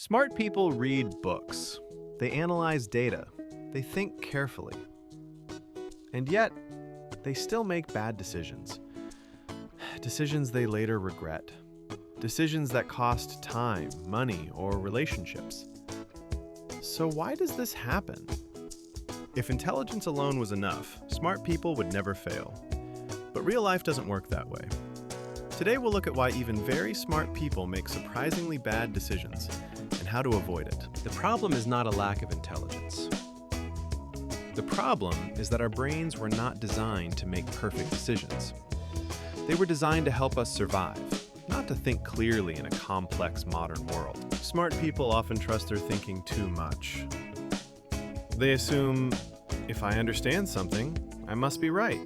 Smart people read books. They analyze data. They think carefully. And yet, they still make bad decisions. Decisions they later regret. Decisions that cost time, money, or relationships. So why does this happen? If intelligence alone was enough, smart people would never fail. But real life doesn't work that way. Today we'll look at why even very smart people make surprisingly bad decisions and how to avoid it. The problem is not a lack of intelligence. The problem is that our brains were not designed to make perfect decisions. They were designed to help us survive, not to think clearly in a complex modern world. Smart people often trust their thinking too much. They assume, if I understand something, I must be right.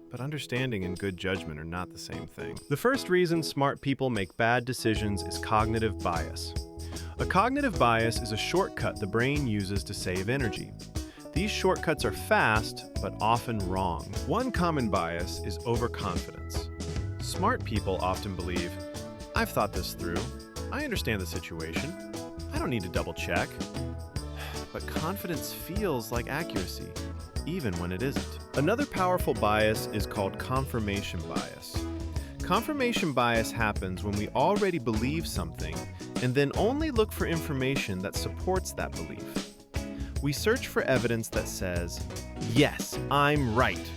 But understanding and good judgment are not the same thing. The first reason smart people make bad decisions is cognitive bias. A cognitive bias is a shortcut the brain uses to save energy. These shortcuts are fast, but often wrong. One common bias is overconfidence. Smart people often believe, I've thought this through. I understand the situation. I don't need to double check. But confidence feels like accuracy, even when it isn't. Another powerful bias is called confirmation bias. Confirmation bias happens when we already believe something and then only look for information that supports that belief. We search for evidence that says, yes, I'm right.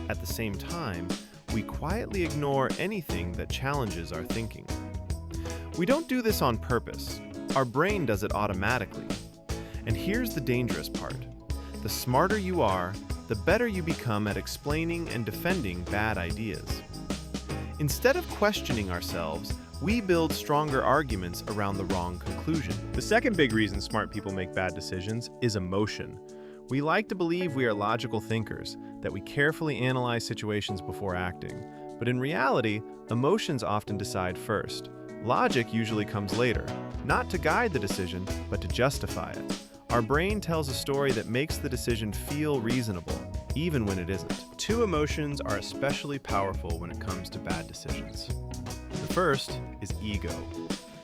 At the same time, we quietly ignore anything that challenges our thinking. We don't do this on purpose. Our brain does it automatically. And here's the dangerous part. The smarter you are, the better you become at explaining and defending bad ideas. Instead of questioning ourselves, we build stronger arguments around the wrong conclusion. The second big reason smart people make bad decisions is emotion. We like to believe we are logical thinkers, that we carefully analyze situations before acting. But in reality, emotions often decide first. Logic usually comes later, not to guide the decision, but to justify it. Our brain tells a story that makes the decision feel reasonable, even when it isn't. Two emotions are especially powerful when it comes to bad decisions. The first is ego,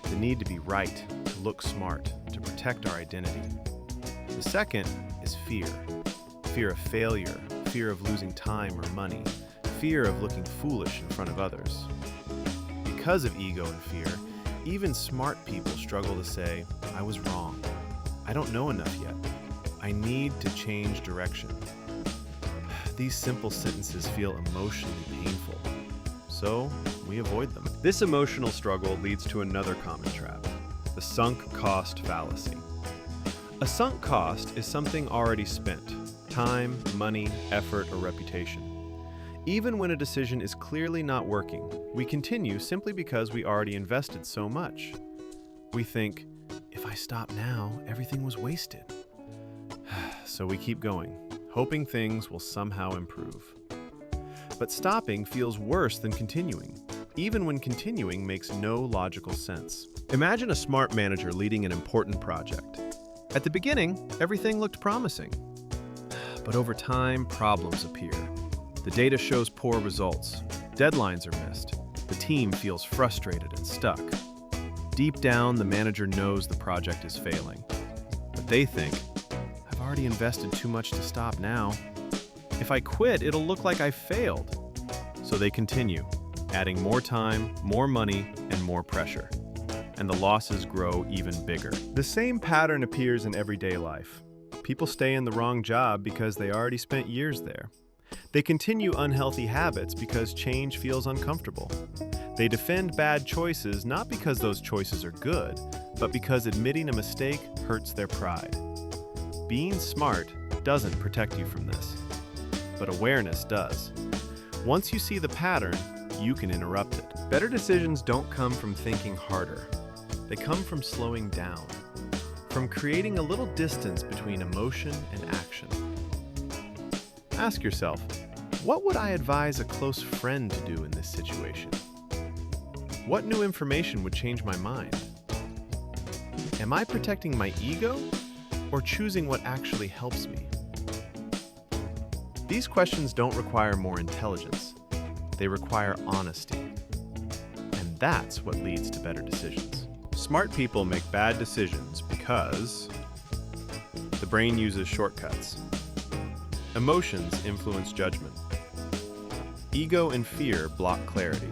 the need to be right, to look smart, to protect our identity. The second is fear. Fear of failure, fear of losing time or money, fear of looking foolish in front of others. Because of ego and fear, even smart people struggle to say, I was wrong. I don't know enough yet. I need to change direction. These simple sentences feel emotionally painful, so we avoid them. This emotional struggle leads to another common trap, the sunk cost fallacy. A sunk cost is something already spent, time, money, effort, or reputation. Even when a decision is clearly not working, we continue simply because we already invested so much. We think, if I stop now, everything was wasted. So we keep going, hoping things will somehow improve. But stopping feels worse than continuing, even when continuing makes no logical sense. Imagine a smart manager leading an important project. At the beginning, everything looked promising. But over time, problems appear. The data shows poor results. Deadlines are missed. The team feels frustrated and stuck. Deep down, the manager knows the project is failing. But they think, I've already invested too much to stop now. If I quit, it'll look like I failed. So they continue, adding more time, more money, and more pressure. And the losses grow even bigger. The same pattern appears in everyday life. People stay in the wrong job because they already spent years there. They continue unhealthy habits because change feels uncomfortable. They defend bad choices not because those choices are good, but because admitting a mistake hurts their pride. Being smart doesn't protect you from this, but awareness does. Once you see the pattern, you can interrupt it. Better decisions don't come from thinking harder. They come from slowing down, from creating a little distance between emotion and action. Ask yourself, what would I advise a close friend to do in this situation? What new information would change my mind? Am I protecting my ego or choosing what actually helps me? These questions don't require more intelligence. They require honesty. And that's what leads to better decisions. Smart people make bad decisions because the brain uses shortcuts. Emotions influence judgment. Ego and fear block clarity.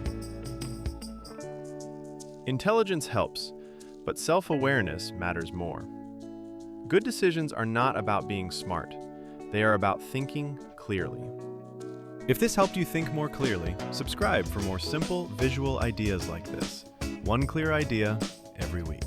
Intelligence helps, but self-awareness matters more. Good decisions are not about being smart. They are about thinking clearly. If this helped you think more clearly, subscribe for more simple visual ideas like this. One clear idea every week.